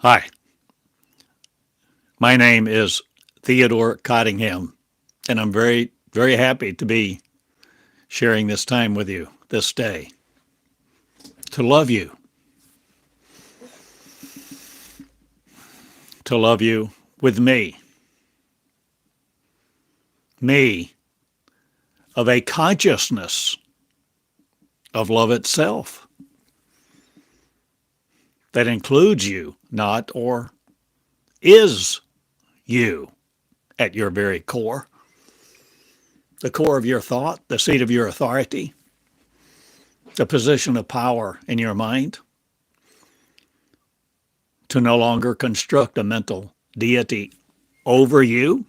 Hi, my name is Theodore Cottingham, and I'm very, very happy to be sharing this time with you this day. To love you, to love you with me of a consciousness of love itself that includes you, not or is you at your very core, the core of your thought, the seat of your authority, the position of power in your mind, to no longer construct a mental deity over you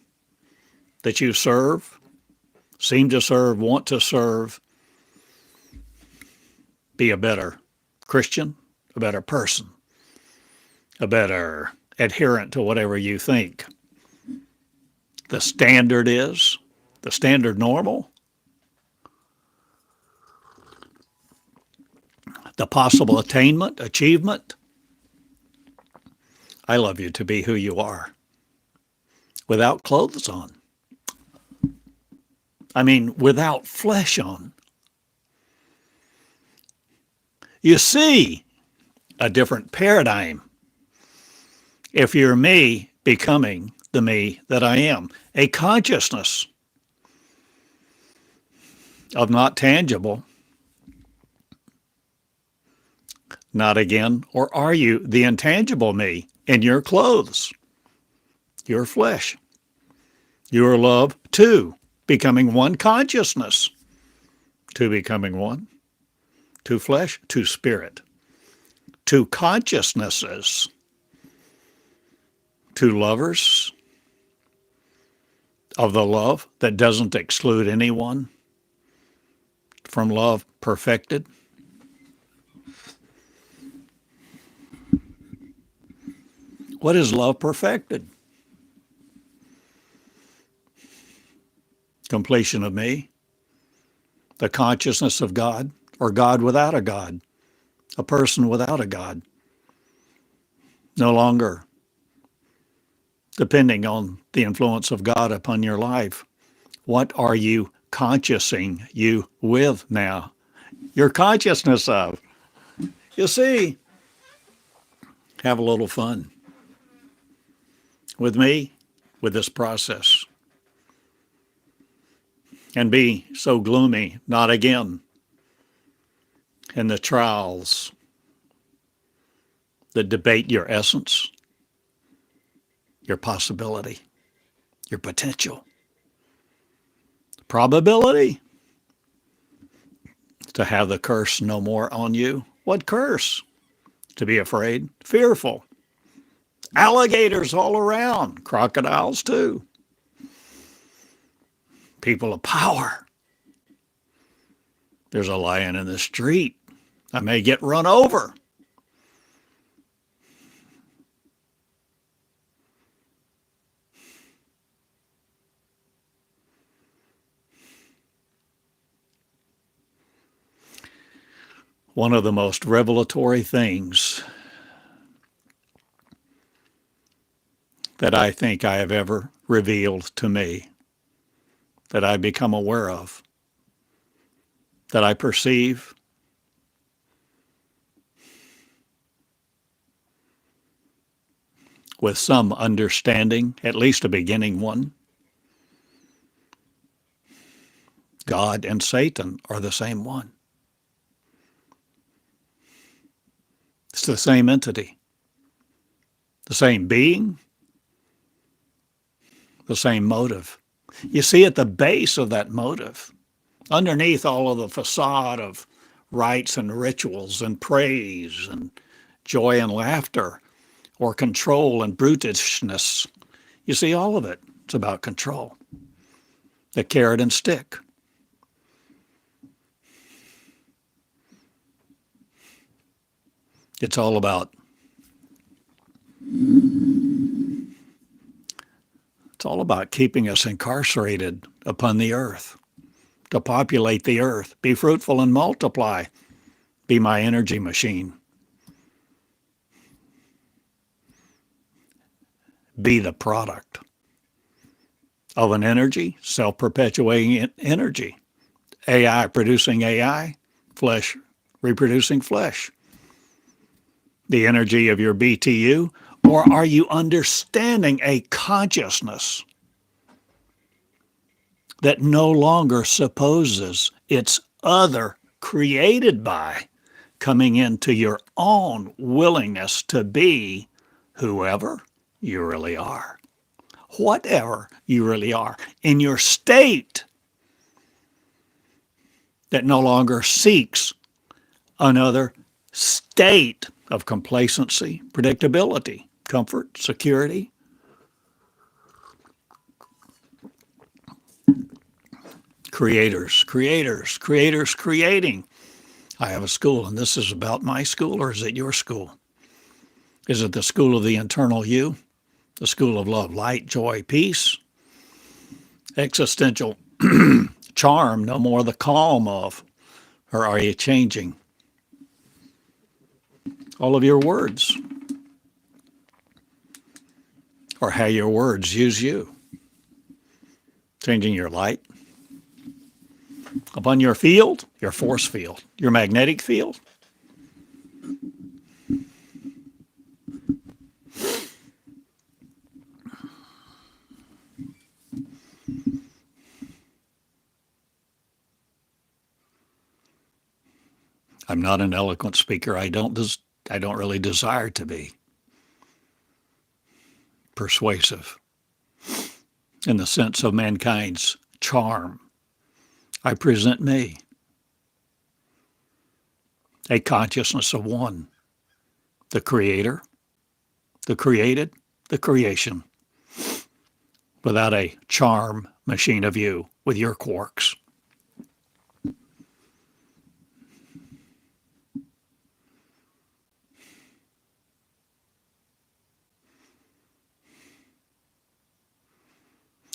that you serve, seem to serve, want to serve, be a better Christian, a better person, a better adherent to whatever you think the standard is, the standard normal, the possible attainment, achievement. I love you to be who you are without clothes on. I mean, without flesh on. You see a different paradigm if you're me becoming the me that I am, a consciousness of not tangible, not again, or are you the intangible me in your clothes, your flesh, your love, two, becoming one consciousness, two becoming one, two flesh, two spirit, two consciousnesses, two lovers of the love that doesn't exclude anyone from love perfected. What is love perfected? Completion of me, the consciousness of God, or God without a God, a person without a God, no longer depending on the influence of God upon your life. What are you consciousing you with now? Your consciousness of. You see, have a little fun with me, with this process. And be so gloomy, not again, in the trials that debate your essence, your possibility, your potential, probability to have the curse no more on you. What curse? To be afraid, fearful. Alligators all around, crocodiles too. People of power. There's a lion in the street. I may get run over. One of the most revelatory things that I think I have ever revealed to me, that I become aware of, that I perceive, with some understanding, at least a beginning one. God and Satan are the same one. It's the same entity, the same being, the same motive. You see, at the base of that motive, underneath all of the facade of rites and rituals and praise and joy and laughter, or control and brutishness, you see all of it. It's about control. The carrot and stick. It's all about keeping us incarcerated upon the earth, to populate the earth, be fruitful and multiply, be my energy machine. be the product of an energy, self-perpetuating energy. AI producing AI, flesh reproducing flesh. The energy of your BTU, or are you understanding a consciousness that no longer supposes it's other created by coming into your own willingness to be whoever you really are, whatever you really are, in your state that no longer seeks another state of complacency, predictability, comfort, security. Creators, creators, creators creating. I have a school, and this is about my school, or is it your school? Is it the school of the internal you, the school of love, light, joy, peace, existential charm, no more the calm of, or are you changing all of your words, or how your words use you? Changing your light upon your field, your force field, your magnetic field. I'm not an eloquent speaker. I don't really desire to be persuasive in the sense of mankind's charm. I present me, a consciousness of one, the creator, the created, the creation, without a charm machine of you with your quarks.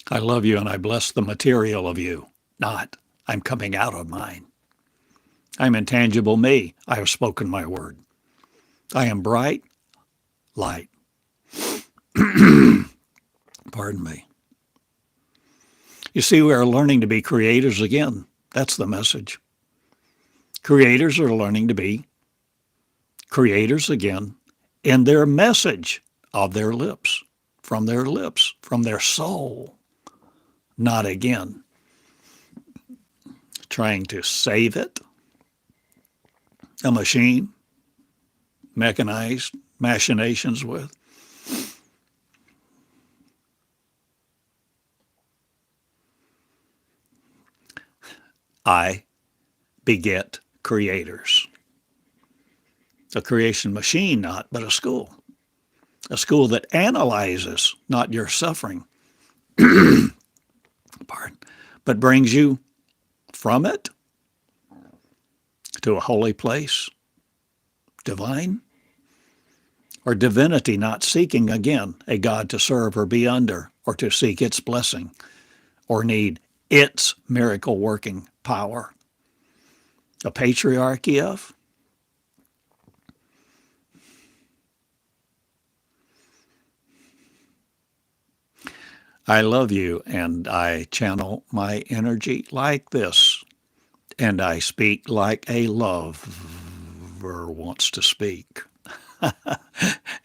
I love you and I bless the material of you, not I'm coming out of mine. I'm intangible me. I have spoken my word. I am bright light. Pardon me. You see, we are learning to be creators again. That's the message. Creators are learning to be creators again in their message of their lips, from their soul. Not again trying to save it, a machine, mechanized machinations with. I beget creators. A creation machine, not, but a school. A school that analyzes not your suffering, pardon, but brings you from it to a holy place, divine, or divinity, not seeking again a God to serve or be under, or to seek its blessing, or need its miracle working power. A patriarchy of I love you, and I channel my energy like this, and I speak like a lover wants to speak.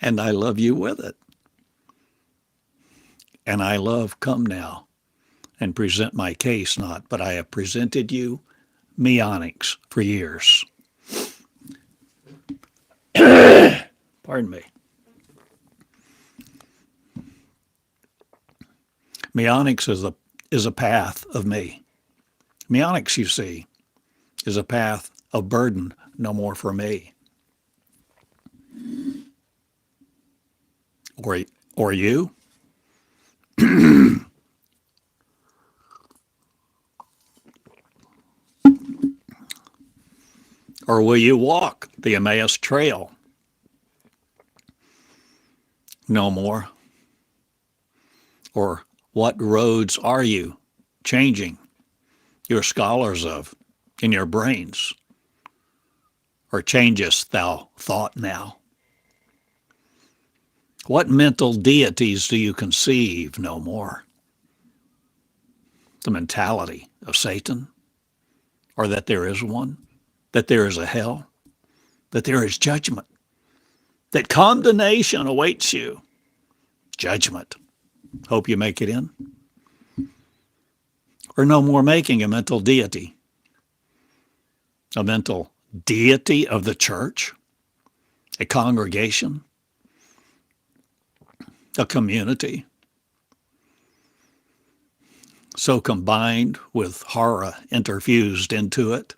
And I love you with it. And I love come now and present my case not, but I have presented you meonics for years. Pardon me. Meonics is a path of me. Meonics, you see, is a path of burden, no more for me. Or you? Or will you walk the Emmaus Trail? No more. Or what roads are you changing your scholars of in your brains? Or changest thou thought now? What mental deities do you conceive no more? The mentality of Satan, or that there is one, that there is a hell, that there is judgment, that condemnation awaits you. Judgment. Hope you make it in. Or no more making a mental deity. A mental deity of the church, a congregation, a community, so combined with horror interfused into it.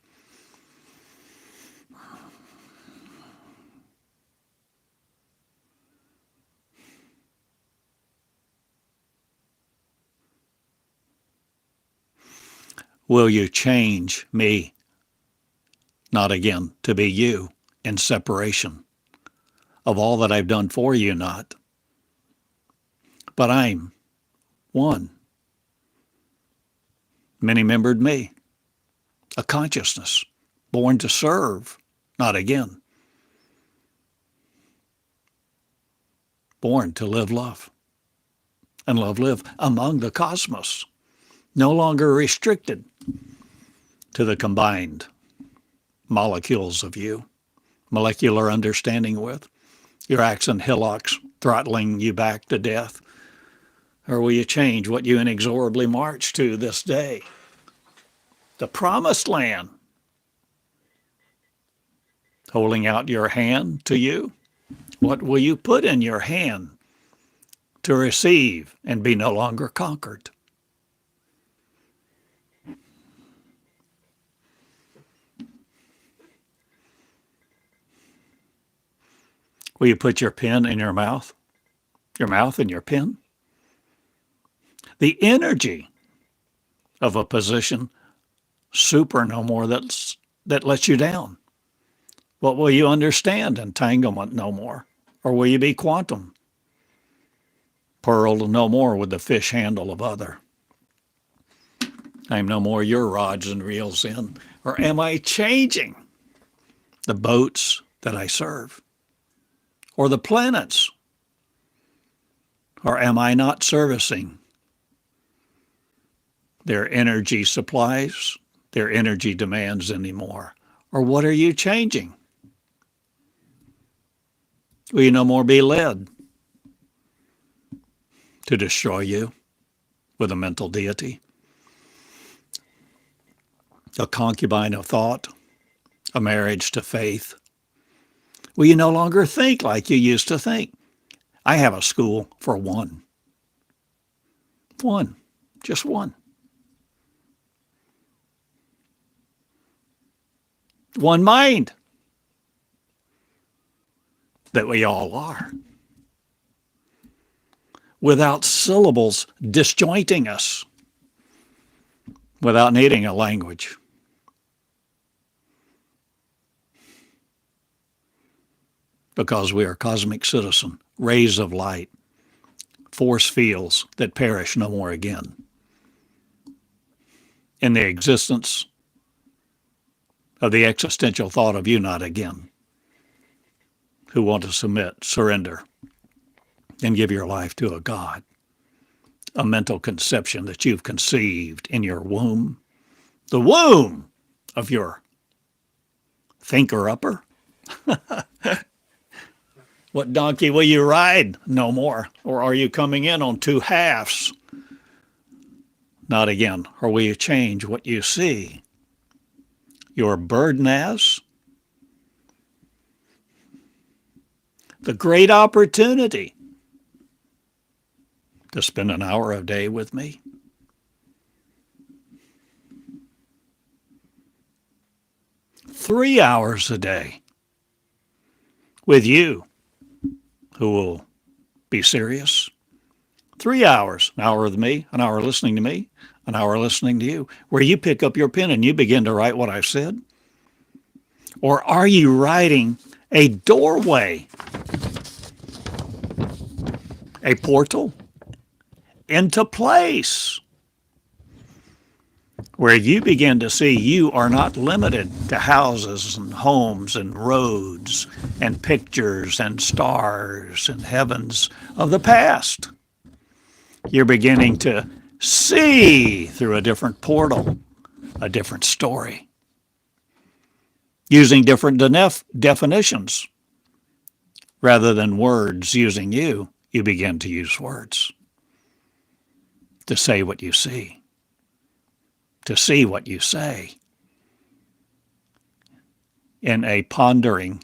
Will you change me, not again to be you, in separation of all that I've done for you, not, but I'm one, many-membered me, a consciousness born to serve, not again, born to live love, and love live among the cosmos, no longer restricted to the combined molecules of you, molecular understanding with, your axe and hillocks throttling you back to death? Or will you change what you inexorably march to this day? The promised land, holding out your hand to you. What will you put in your hand to receive and be no longer conquered? Will you put your pen in your mouth in your pen? The energy of a position super no more that lets you down. What will you understand? Entanglement no more. Or will you be quantum? Pearled no more with the fish handle of other. I am no more your rods and reels in. Or am I changing the boats that I serve? Or the planets? Or am I not servicing their energy supplies, their energy demands anymore? Or what are you changing? Will you no more be led to destroy you with a mental deity? A concubine of thought, a marriage to faith. Will you no longer think like you used to think? I have a school for one. One, just one. One mind that we all are, without syllables disjointing us, without needing a language. Because we are cosmic citizen, rays of light, force fields that perish no more again. In the existence of the existential thought of you not again, who want to submit, surrender, and give your life to a God, a mental conception that you've conceived in your womb, the womb of your thinker-upper. What donkey will you ride? No more. Or are you coming in on two halves? Not again. Or will you change what you see? Your burden as? The great opportunity to spend an hour a day with me. Three hours a day with you, who will be serious. 3 hours, an hour with me, an hour listening to me, an hour listening to you, where you pick up your pen and you begin to write what I've said? Or are you writing a doorway, a portal into place where you begin to see you are not limited to houses and homes and roads and pictures and stars and heavens of the past. You're beginning to see through a different portal, a different story, using different definitions. Rather than words using you, you begin to use words to say what you see, to see what you say in a pondering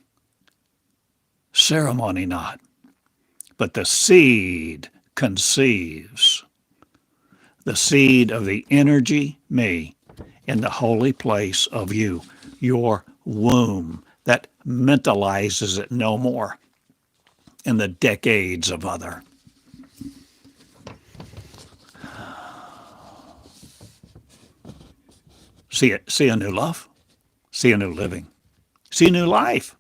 ceremony, not. But the seed conceives, the seed of the energy me in the holy place of you, your womb, that mentalizes it no more in the decades of other. See a new love, see a new living, see a new life,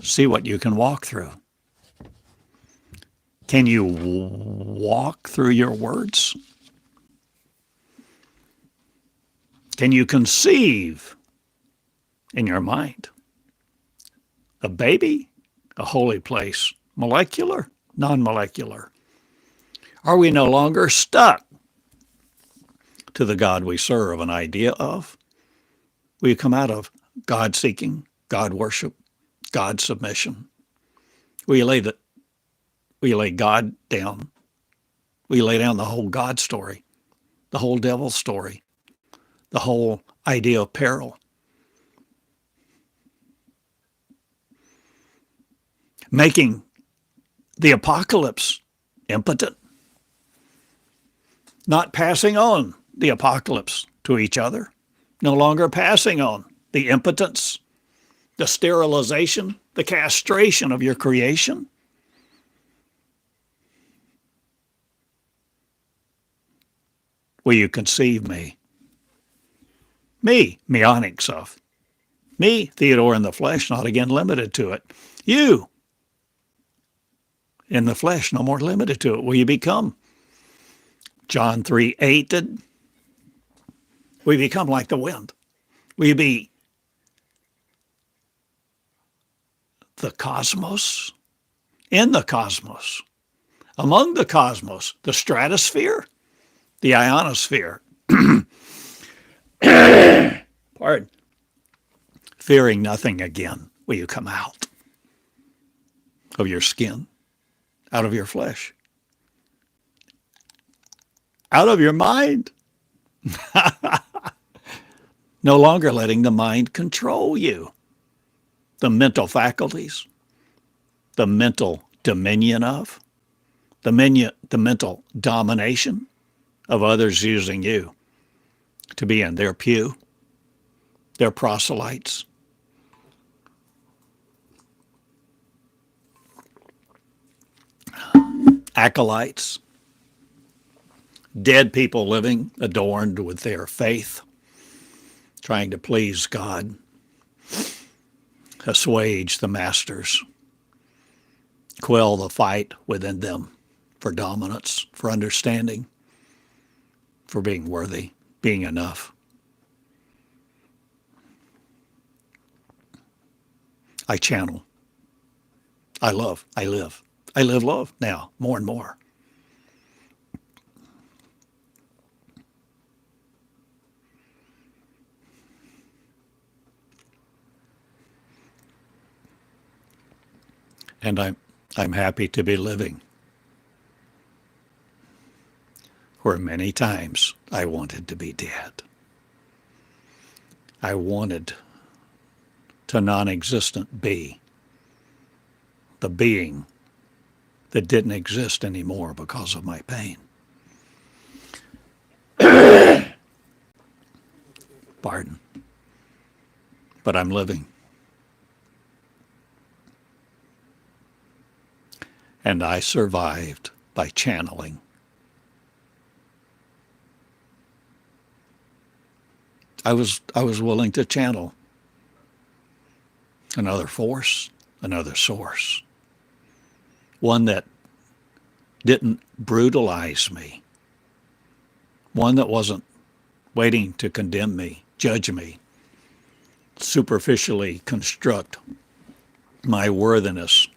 see what you can walk through. Can you walk through your words? Can you conceive in your mind a baby, a holy place, molecular, non-molecular? Are we no longer stuck to the God we serve, an idea of? We come out of God seeking, God worship, God submission. We lay God down. We lay down the whole God story, the whole devil story, the whole idea of peril. Making the apocalypse impotent. Not passing on the apocalypse to each other. No longer passing on the impotence, the sterilization, the castration of your creation. Will you conceive me? Me, meonic self. Me, Theodore in the flesh, not again limited to it. You, in the flesh, no more limited to it. Will you become John 3:8? We become like the wind. Will you be the cosmos, in the cosmos, among the cosmos, the stratosphere, the ionosphere? Pardon. Fearing nothing again. Will you come out of your skin, out of your flesh, out of your mind? No longer letting the mind control you. The mental faculties, the mental dominion of, the mental domination of others using you to be in their pew, their proselytes. Acolytes, dead people living adorned with their faith, trying to please God, assuage the masters, quell the fight within them for dominance, for understanding, for being worthy, being enough. I channel. I love. I live. I live love now, more and more. And I'm happy to be living where many times I wanted to be dead. I wanted to non-existent be, the being that didn't exist anymore because of my pain. Pardon. But I'm living. And I survived by channeling. I was willing to channel another force, another source, one that didn't brutalize me, one that wasn't waiting to condemn me, judge me, superficially construct my worthiness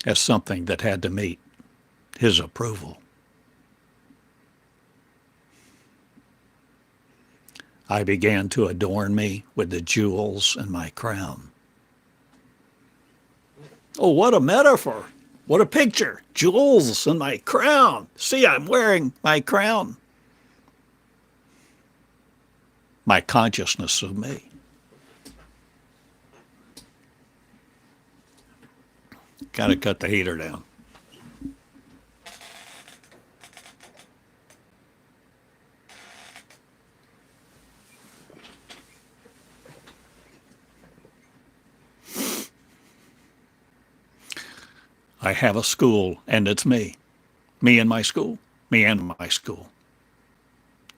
as something that had to meet his approval. I began to adorn me with the jewels in my crown. Oh, what a metaphor. What a picture. Jewels in my crown. See, I'm wearing my crown. My consciousness of me. Got to cut the heater down. I have a school, and it's me. Me and my school. Me and my school.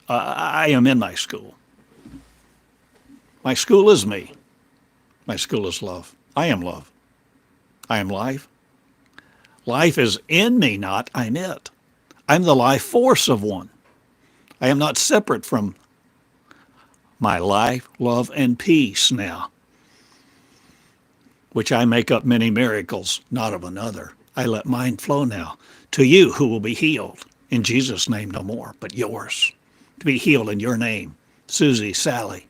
I am in my school. My school is me. My school is love. I am love. I am life. Life is in me, not I'm it. I'm the life force of one. I am not separate from my life, love, and peace now, which I make up many miracles, not of another. I let mine flow now to you who will be healed. In Jesus' name no more, but yours. To be healed in your name. Susie, Sally,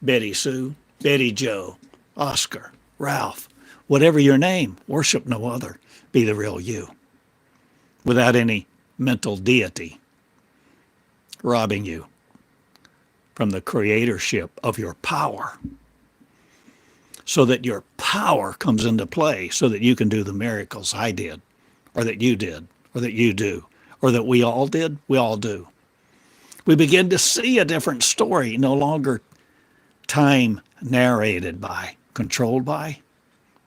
Betty Sue, Betty Joe, Oscar, Ralph, whatever your name, worship no other. Be the real you. Without any mental deity robbing you from the creatorship of your power, so that your power comes into play, so that you can do the miracles I did, or that you did, or that you do, or that we all did, we all do. We begin to see a different story, no longer time narrated by, controlled by,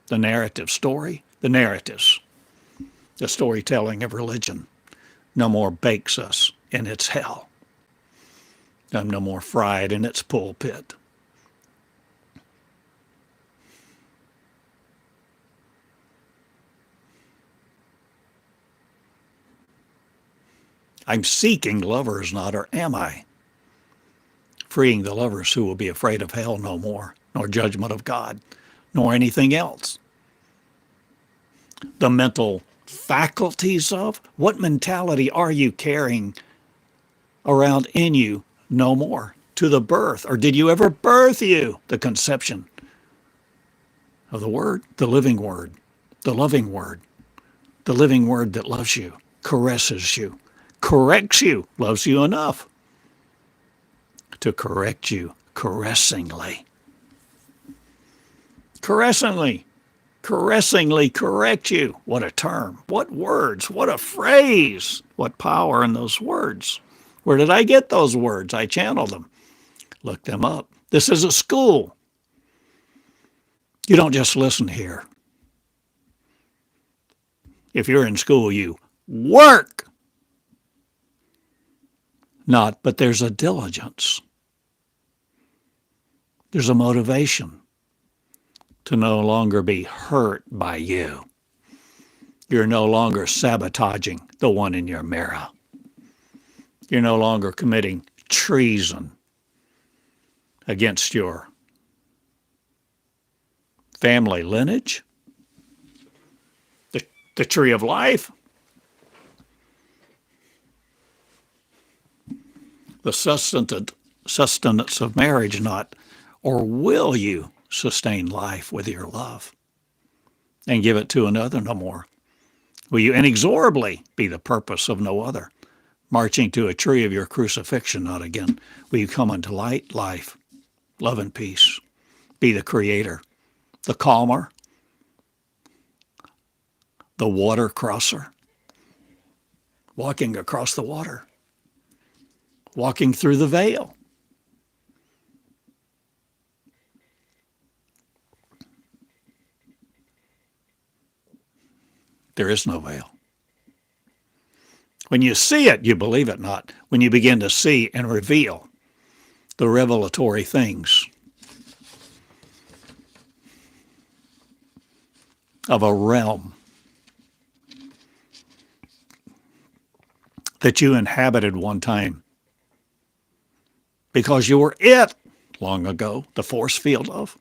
the narrative story, the narratives, the storytelling of religion no more bakes us in its hell. I'm no more fried in its pulpit. I'm seeking lovers, not or am I? Freeing the lovers who will be afraid of hell no more, nor judgment of God, nor anything else. The mental faculties of? What mentality are you carrying around in you no more? To the birth, or did you ever birth you? The conception of the Word, the living Word, the loving Word, the living Word that loves you, caresses you, corrects you, loves you enough to correct you caressingly. Caressingly. Caressingly correct you. What a term. What words. What a phrase. What power in those words. Where did I get those words? I channeled them. Look them up. This is a school. You don't just listen here. If you're in school, you work. Not, but there's a diligence. There's a motivation to no longer be hurt by you. You're no longer sabotaging the one in your mirror. You're no longer committing treason against your family lineage, the tree of life, the sustenance of marriage, not, or will you sustain life with your love and give it to another no more? Will you inexorably be the purpose of no other, marching to a tree of your crucifixion, not again? Will you come unto light, life, love, and peace? Be the creator, the calmer, the water crosser, walking across the water, walking through the veil. There is no veil. When you see it, you believe it not. When you begin to see and reveal the revelatory things of a realm that you inhabited one time because you were it long ago, the force field of,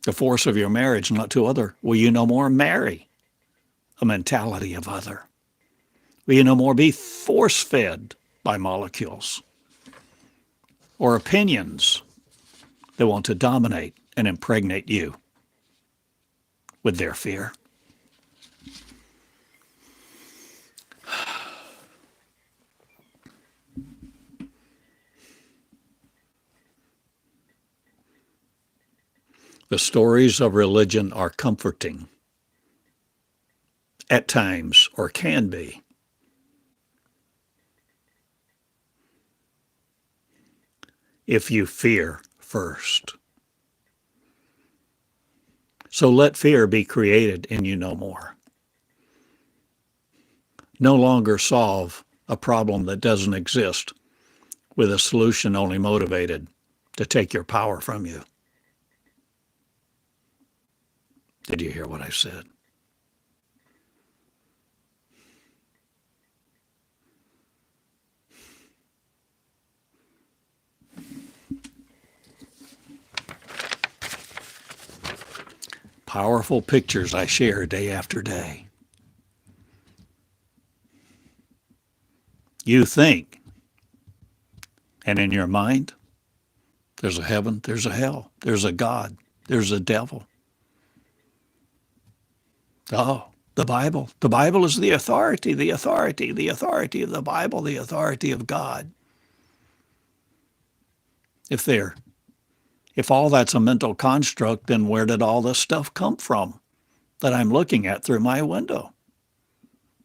the force of your marriage, not to other. Will you no more marry a mentality of other? Will you no more be force-fed by molecules or opinions that want to dominate and impregnate you with their fear? The stories of religion are comforting at times, or can be. If you fear first. So let fear be created in you no more. No longer solve a problem that doesn't exist with a solution only motivated to take your power from you. Did you hear what I said? Powerful pictures I share day after day. You think, and in your mind, there's a heaven, there's a hell, there's a God, there's a devil. Oh, the Bible. The Bible is the authority of the Bible, the authority of God. If all that's a mental construct, then where did all this stuff come from that I'm looking at through my window?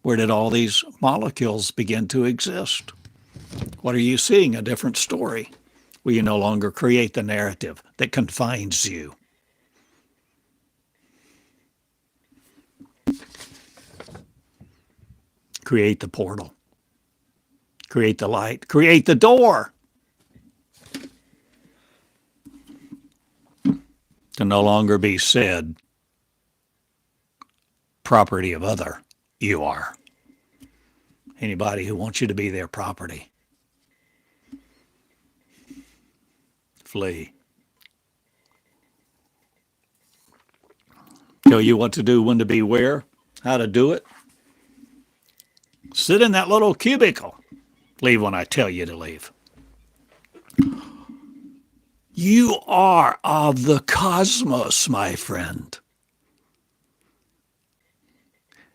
Where did all these molecules begin to exist? What are you seeing? A different story where you no longer create the narrative that confines you. Create the portal. Create the light. Create the door. To no longer be said, property of other, you are. Anybody who wants you to be their property, flee. Tell you what to do, when to be where, how to do it. Sit in that little cubicle. Leave when I tell you to leave. You are of the cosmos, my friend.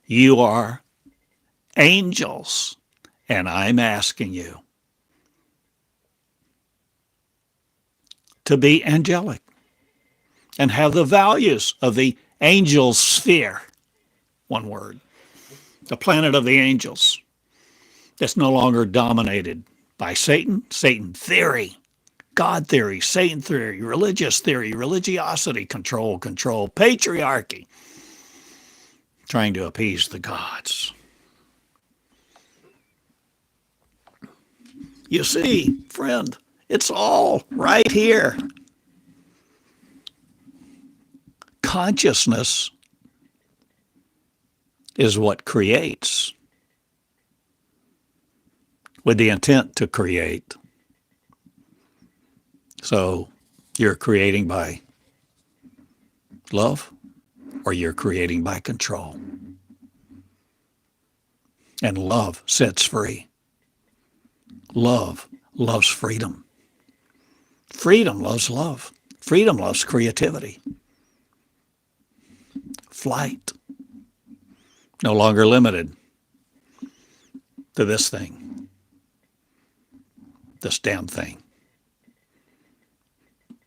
You are angels, and I'm asking you to be angelic and have the values of the angel sphere. One word. The planet of the angels that's no longer dominated by Satan, Satan theory, God theory, Satan theory, religious theory, religiosity, control, patriarchy, trying to appease the gods. You see, friend, it's all right here. Consciousness is what creates, with the intent to create. So you're creating by love, or you're creating by control. And love sets free. Love loves freedom. Freedom loves love. Freedom loves creativity. Flight. No longer limited to this thing. This damn thing.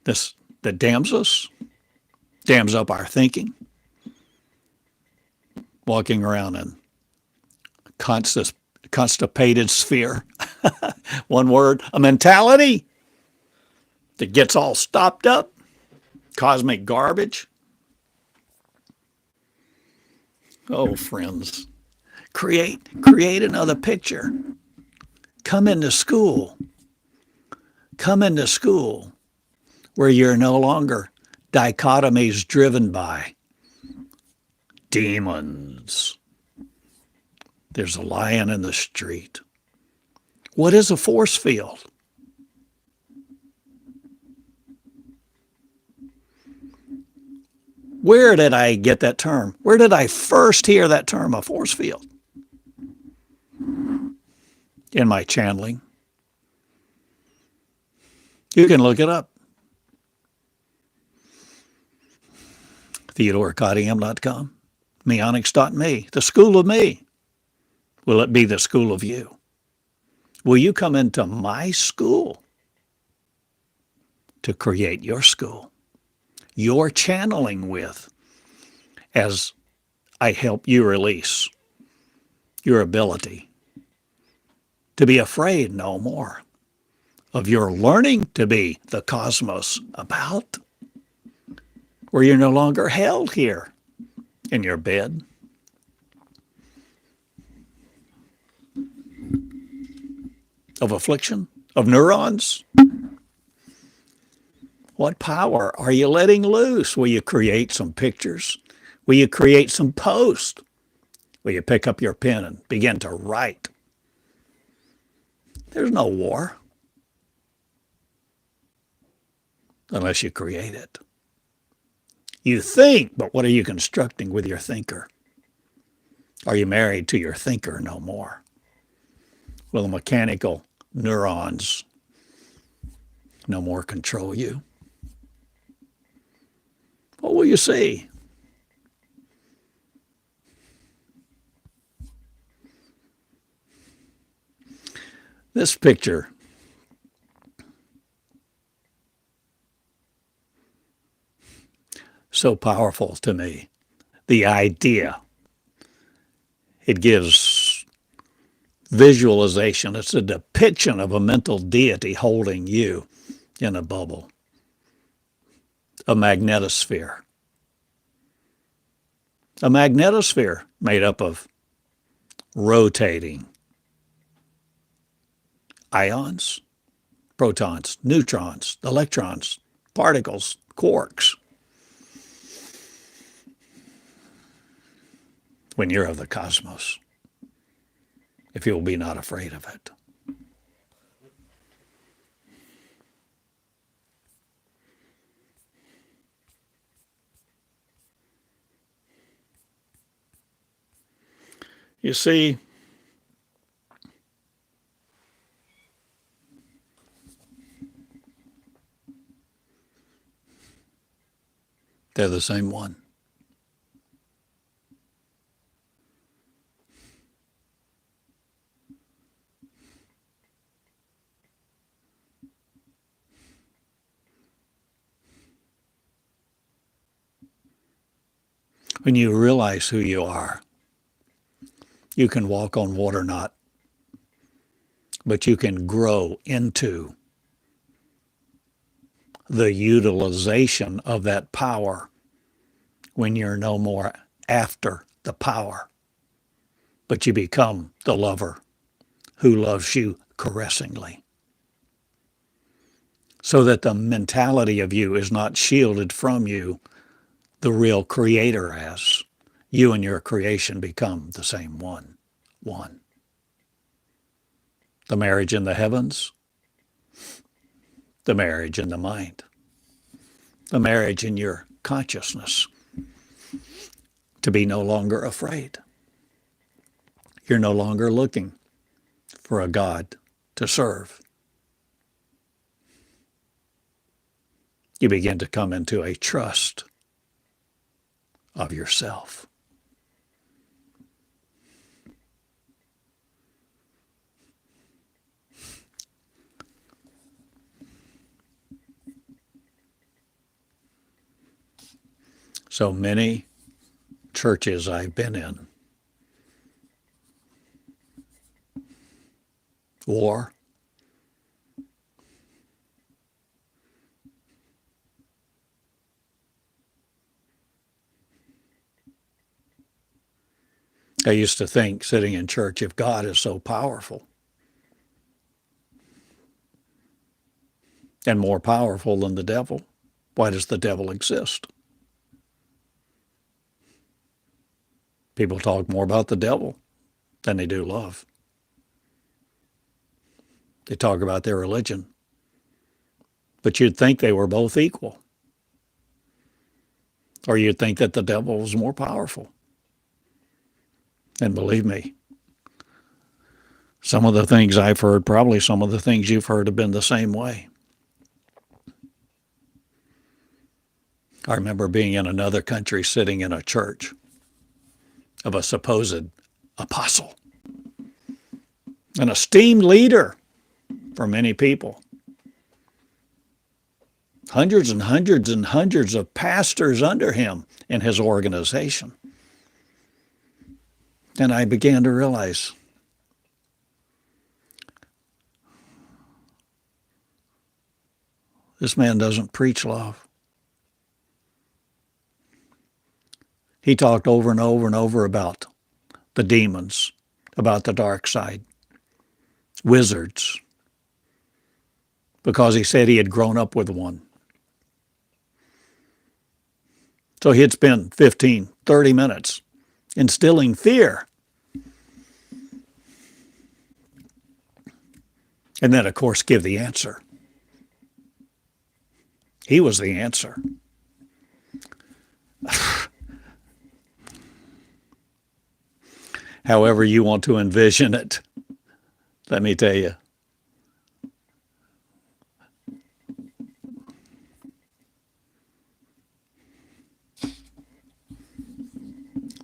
This that damns us, dams up our thinking, walking around in constipated sphere. One word, a mentality that gets all stopped up, cosmic garbage. Oh, friends, create another picture. Come into school where you're no longer dichotomies driven by demons, There's a lion in the street. What is a force field? Where did I get that term? Where did I first hear that term, a force field? In my channeling. You can look it up. TheodoreCottingham.com, Meonics.me, the school of me. Will it be the school of you? Will you come into my school to create your school, your channeling with, as I help you release your ability to be afraid no more of your learning to be the cosmos about, where you're no longer held here in your bed. Of affliction, of neurons. What power are you letting loose? Will you create some pictures? Will you create some posts? Will you pick up your pen and begin to write? There's no war unless you create it. You think, but what are you constructing with your thinker? Are you married to your thinker no more? Will the mechanical neurons no more control you? What will you see? This picture so powerful to me. The idea. It gives visualization. It's a depiction of a mental deity holding you in a bubble. A magnetosphere. A magnetosphere made up of rotating ions, protons, neutrons, electrons, particles, quarks. When you're of the cosmos, if you will be not afraid of it. You see, they're the same one. When you realize who you are, you can walk on water not, but you can grow into the utilization of that power when you're no more after the power, but you become the lover who loves you caressingly. So that the mentality of you is not shielded from you, the real creator has. You and your creation become the same one. One. The marriage in the heavens, the marriage in the mind, the marriage in your consciousness, to be no longer afraid. You're no longer looking for a God to serve. You begin to come into a trust of yourself. So many churches I've been in, war, I used to think, sitting in church, if God is so powerful and more powerful than the devil, why does the devil exist? People talk more about the devil than they do love. They talk about their religion, but you'd think they were both equal. Or you'd think that the devil was more powerful. And believe me, some of the things I've heard, probably some of the things you've heard, have been the same way. I remember being in another country sitting in a church of a supposed apostle, an esteemed leader for many people. Hundreds and hundreds and hundreds of pastors under him in his organization. And I began to realize this man doesn't preach love. He talked over and over and over about the demons, about the dark side, wizards, because he said he had grown up with one. So he'd spend 15, 30 minutes instilling fear. And then, of course, give the answer. He was the answer. However you want to envision it, let me tell you.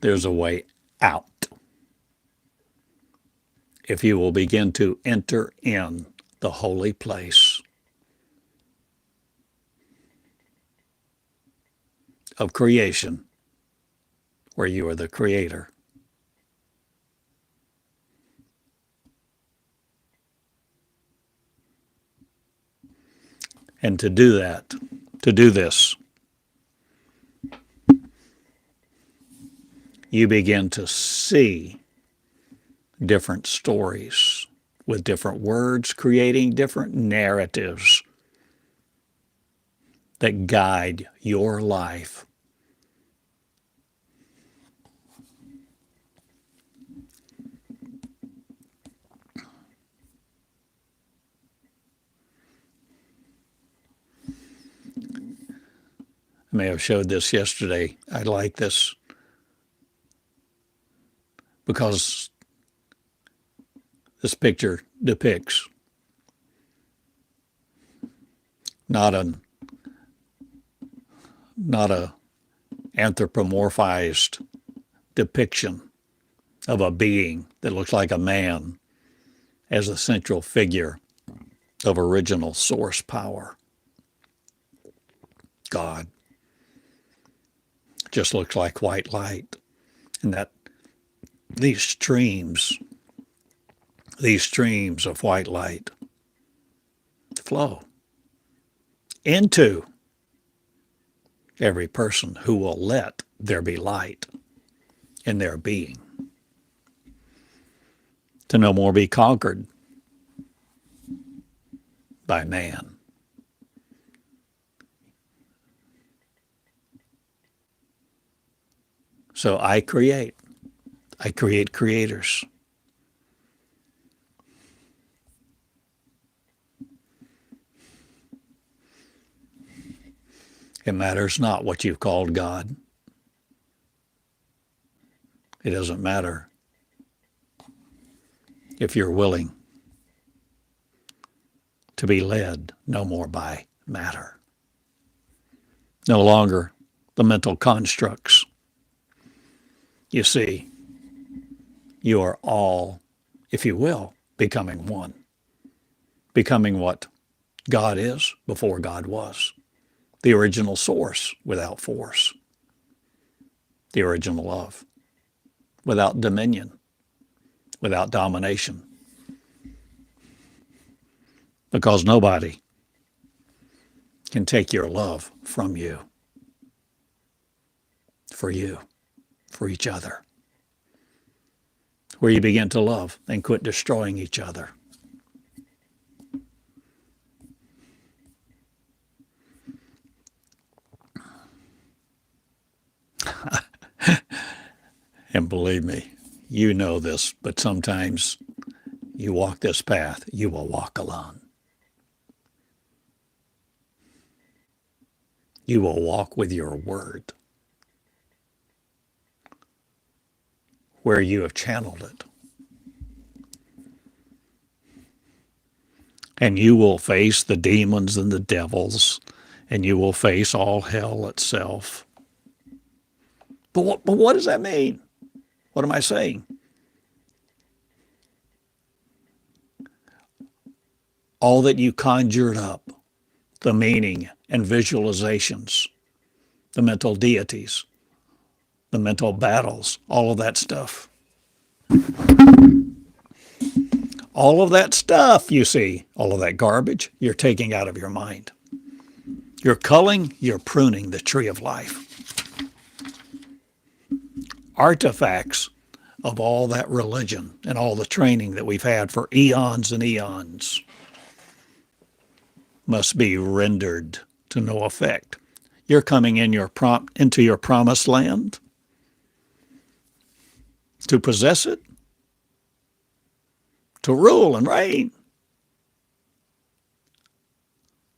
There's a way out if you will begin to enter in the holy place of creation where you are the creator. And to do that, to do this, you begin to see different stories with different words, creating different narratives that guide your life. I may have showed this yesterday. I like this because this picture depicts not a anthropomorphized depiction of a being that looks like a man as the central figure of original source power. God just looks like white light, and that these streams of white light flow into every person who will let there be light in their being, to no more be conquered by man. So I create creators. It matters not what you've called God. It doesn't matter if you're willing to be led no more by matter. No longer the mental constructs. You see, you are all, if you will, becoming one. Becoming what God is before God was. The original source without force. The original love without dominion, without domination. Because nobody can take your love from you. For you. For each other. Where you begin to love and quit destroying each other. And believe me, You know this, but sometimes you walk this path, you will walk alone. You will walk with your word, where you have channeled it. And you will face the demons and the devils, and you will face all hell itself. But what does that mean? What am I saying? All that you conjured up, the meaning and visualizations, the mental deities, the mental battles, all of that stuff. All of that stuff, you see, all of that garbage, you're taking out of your mind. You're culling, you're pruning the tree of life. Artifacts of all that religion and all the training that we've had for eons and eons must be rendered to no effect. You're coming into your promised land to possess it, to rule and reign,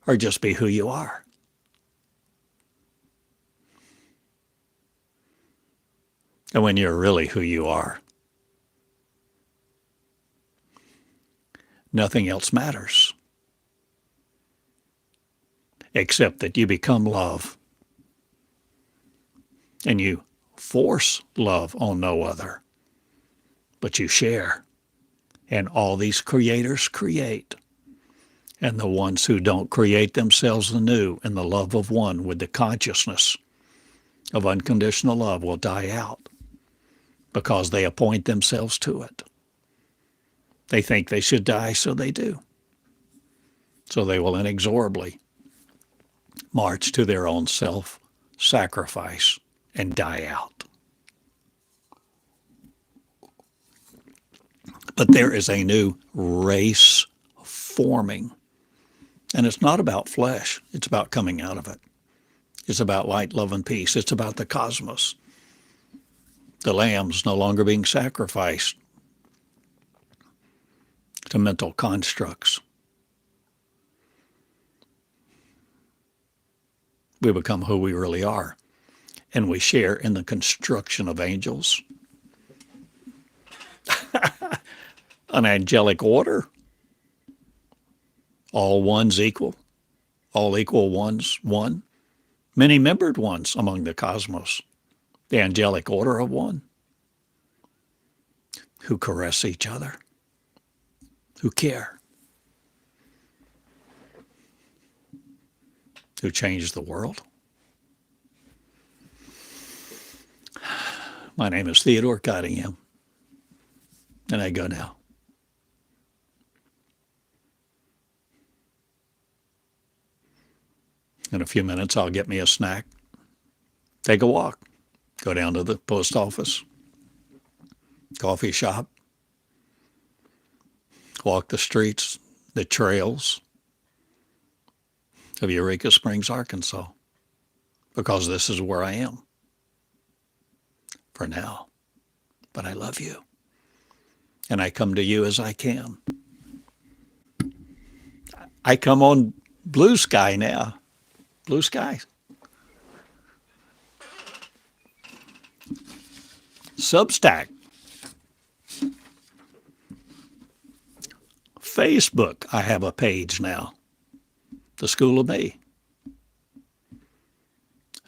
or just be who you are. And when you're really who you are, nothing else matters except that you become love and you force love on no other, but you share. And all these creators create. And the ones who don't create themselves anew in the love of one with the consciousness of unconditional love will die out because they appoint themselves to it. They think they should die, so they do. So they will inexorably march to their own self-sacrifice and die out. But there is a new race forming. And it's not about flesh. It's about coming out of it. It's about light, love, and peace. It's about the cosmos. The lambs no longer being sacrificed to mental constructs. We become who we really are. And we share in the construction of angels. An angelic order. All ones equal. All equal ones one. Many-membered ones among the cosmos. The angelic order of one. Who caress each other. Who care. Who change the world. My name is Theodore Cottingham. And I go now. In a few minutes, I'll get me a snack, take a walk, go down to the post office, coffee shop, walk the streets, the trails of Eureka Springs, Arkansas, because this is where I am for now. But I love you, and I come to you as I can. I come on blue sky now. Blue skies. Substack. Facebook, I have a page now. The School of Me.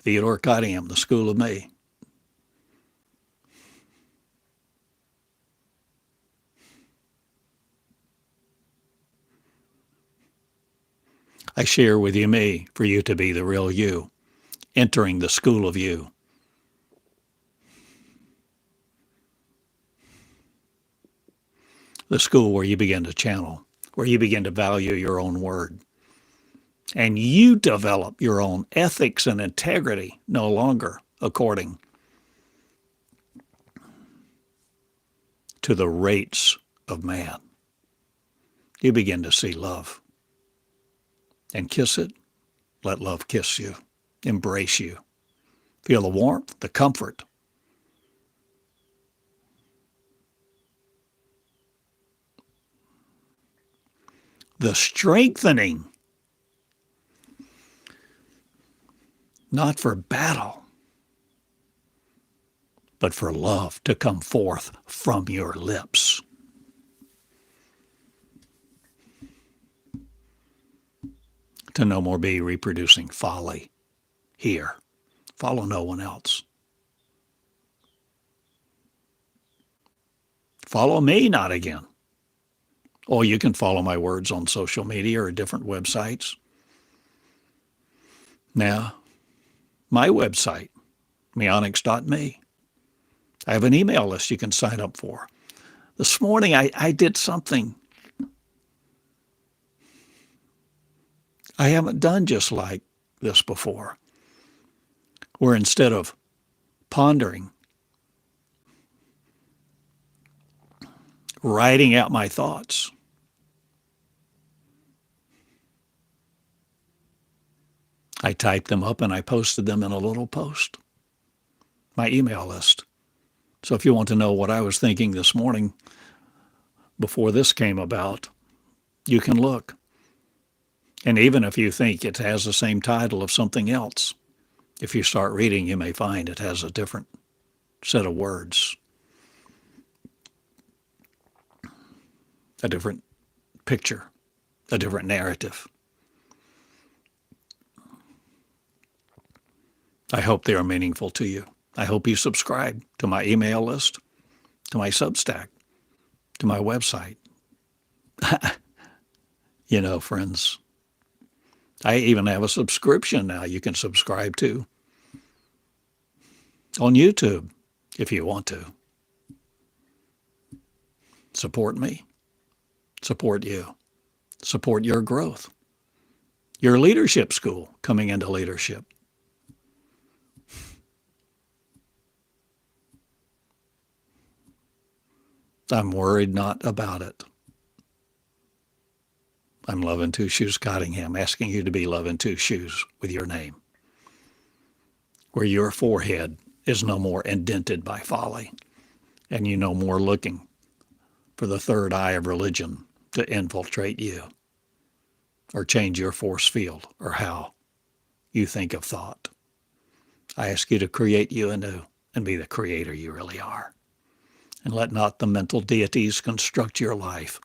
Theodore Cottingham, The School of Me. I share with you me for you to be the real you, entering the school of you. The school where you begin to channel, where you begin to value your own word. And you develop your own ethics and integrity, no longer according to the rates of man. You begin to see love. And kiss it. Let love kiss you. Embrace you. Feel the warmth, the comfort. the strengthening, not for battle, but for love to come forth from your lips. To no more be reproducing folly here. Follow no one else. Follow me, not again. Or you can follow my words on social media or different websites. Now, my website, meonics.me. I have an email list you can sign up for. This morning I did something I haven't done just like this before, where instead of pondering, writing out my thoughts, I typed them up and I posted them in a little post, my email list. So if you want to know what I was thinking this morning before this came about, you can look. And even if you think it has the same title of something else, if you start reading, you may find it has a different set of words, a different picture, a different narrative. I hope they are meaningful to you. I hope you subscribe to my email list, to my Substack, to my website. You know, friends, I even have a subscription now you can subscribe to on YouTube if you want to. Support me. Support you. Support your growth. Your leadership school coming into leadership. I'm worried not about it. I'm Love in Two Shoes Cottingham, asking you to be Love in Two Shoes with your name, where your forehead is no more indented by folly, and you no more looking for the third eye of religion to infiltrate you or change your force field or how you think of thought. I ask you to create you anew and be the creator you really are. And let not the mental deities construct your life,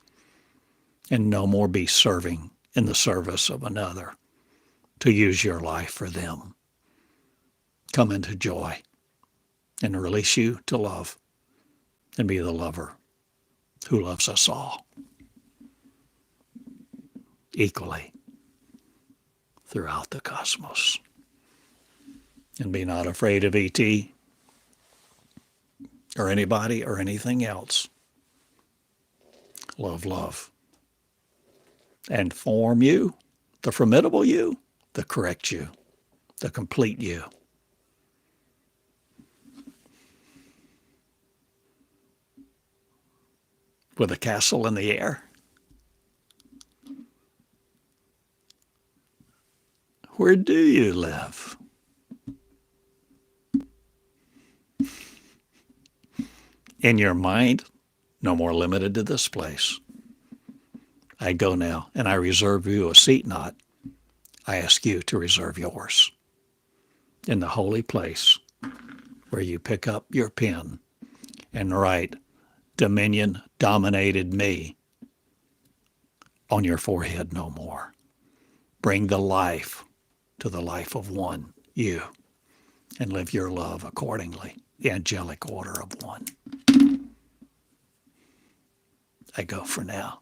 and no more be serving in the service of another to use your life for them. Come into joy and release you to love and be the lover who loves us all equally throughout the cosmos. And be not afraid of E.T. or anybody or anything else. Love, love. And form you, the formidable you, the correct you, the complete you. With a castle in the air. Where do you live? In your mind, no more limited to this place. I go now, and I reserve you a seat not. I ask you to reserve yours in the holy place where you pick up your pen and write, Dominion dominated me, on your forehead no more. Bring the life to the life of one, you, and live your love accordingly, the angelic order of one. I go for now.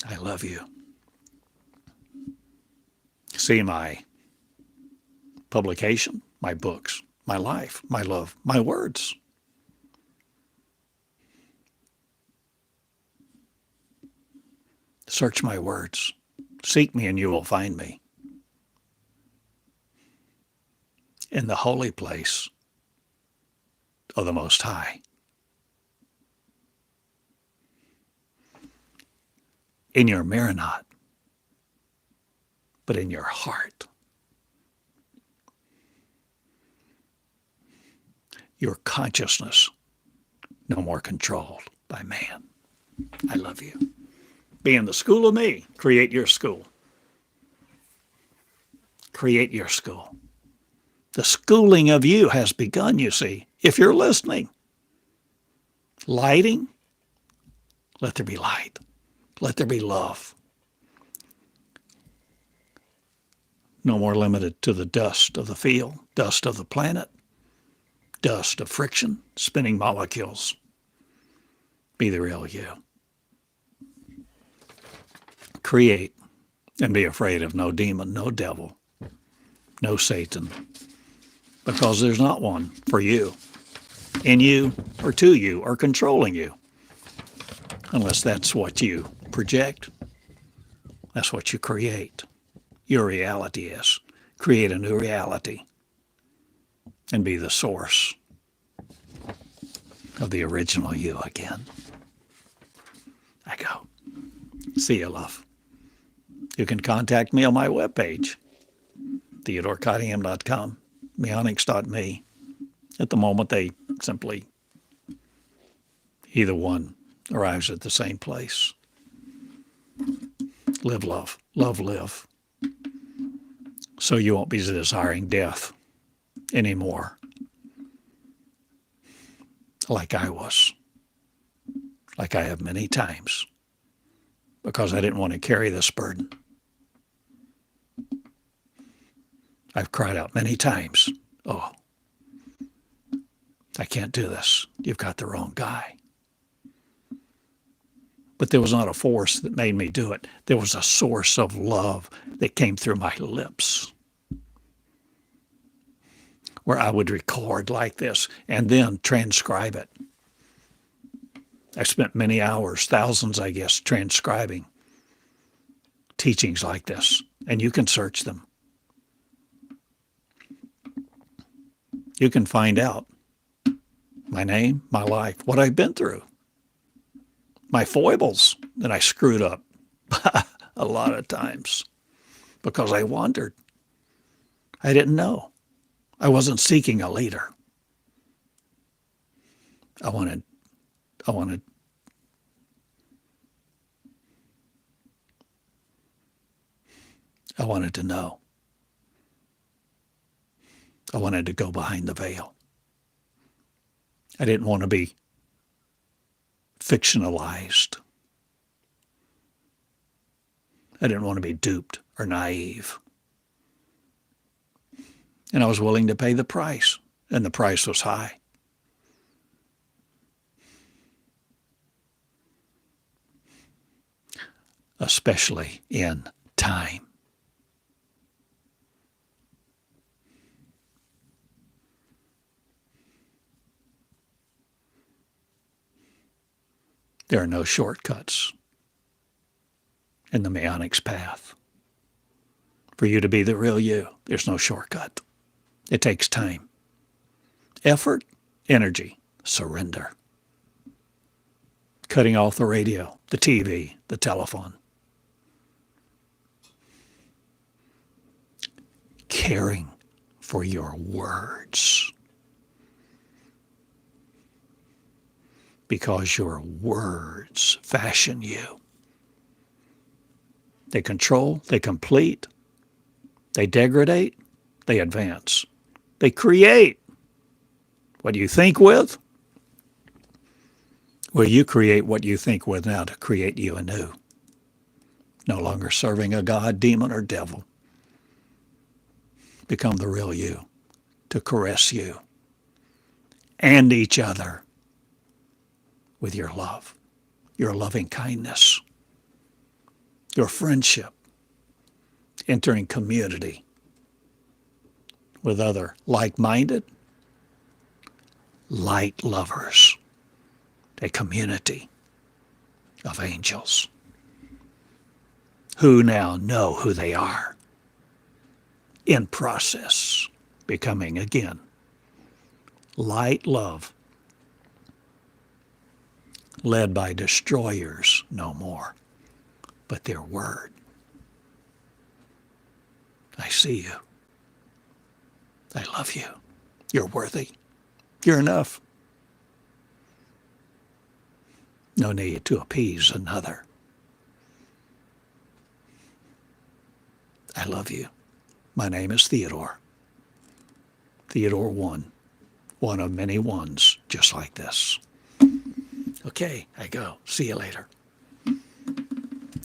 I love you. See my publication, my books, my life, my love, my words. Search my words. Seek me and you will find me. In the holy place of the Most High. In your mirror not, but in your heart. Your consciousness no more controlled by man. I love you. Be in the school of me. Create your school. Create your school. The schooling of you has begun, you see, if you're listening. Lighting, let there be light. Let there be love. No more limited to the dust of the field, dust of the planet, dust of friction, spinning molecules. Be the real you. Create and be afraid of no demon, no devil, no Satan, because there's not one for you, in you, or to you, or controlling you, unless that's what you project. That's what you create. Your reality is. Create a new reality and be the source of the original you again. I go. See you, love. You can contact me on my webpage, TheodoreCottingham.com, meonics.me. At the moment, they simply, either one arrives at the same place. Live, love, live. So you won't be desiring death anymore like I was, like I have many times, because I didn't want to carry this burden. I've cried out many times, oh, I can't do this. You've got the wrong guy. But there was not a force that made me do it. There was a source of love that came through my lips, where I would record like this and then transcribe it. I spent many hours, thousands, I guess, transcribing teachings like this, and you can search them. You can find out my name, my life, what I've been through, my foibles that I screwed up a lot of times because I wandered. I didn't know. I wasn't seeking a leader. I wanted to know. I wanted to go behind the veil. I didn't want to be fictionalized. I didn't want to be duped or naive. And I was willing to pay the price, and the price was high. Especially in time. There are no shortcuts in the Meonics path. For you to be the real you, there's no shortcut. It takes time, effort, energy, surrender. Cutting off the radio, the TV, the telephone. Caring for your words. Because your words fashion you. They control, they complete, they degrade, they advance. They create. What you think with? Well, you create what you think with now to create you anew. No longer serving a god, demon, or devil. Become the real you, to caress you and each other with your love, your loving kindness, your friendship, entering community with other like-minded, light lovers, a community of angels who now know who they are, in process, becoming again light love, led by destroyers no more, but their word. I see you. I love you. You're worthy. You're enough. No need to appease another. I love you. My name is Theodore. Theodore 1. One of many ones just like this. Okay, I go. See you later.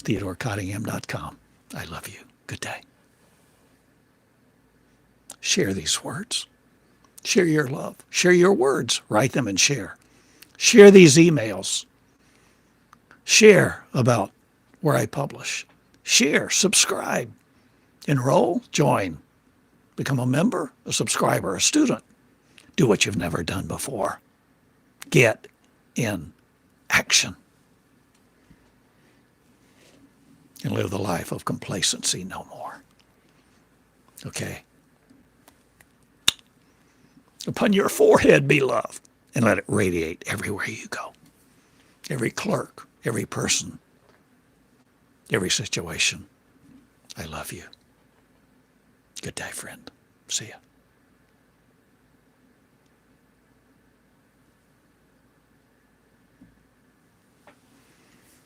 TheodoreCottingham.com. I love you. Good day. Share these words. Share your love. Share your words. Write them and share. Share these emails. Share about where I publish. Share. Subscribe. Enroll. Join. Become a member, a subscriber, a student. Do what you've never done before. Get in action. And live the life of complacency no more. Okay? Upon your forehead be love, and let it radiate everywhere you go. Every clerk, every person, every situation. I love you. Good day, friend. See ya.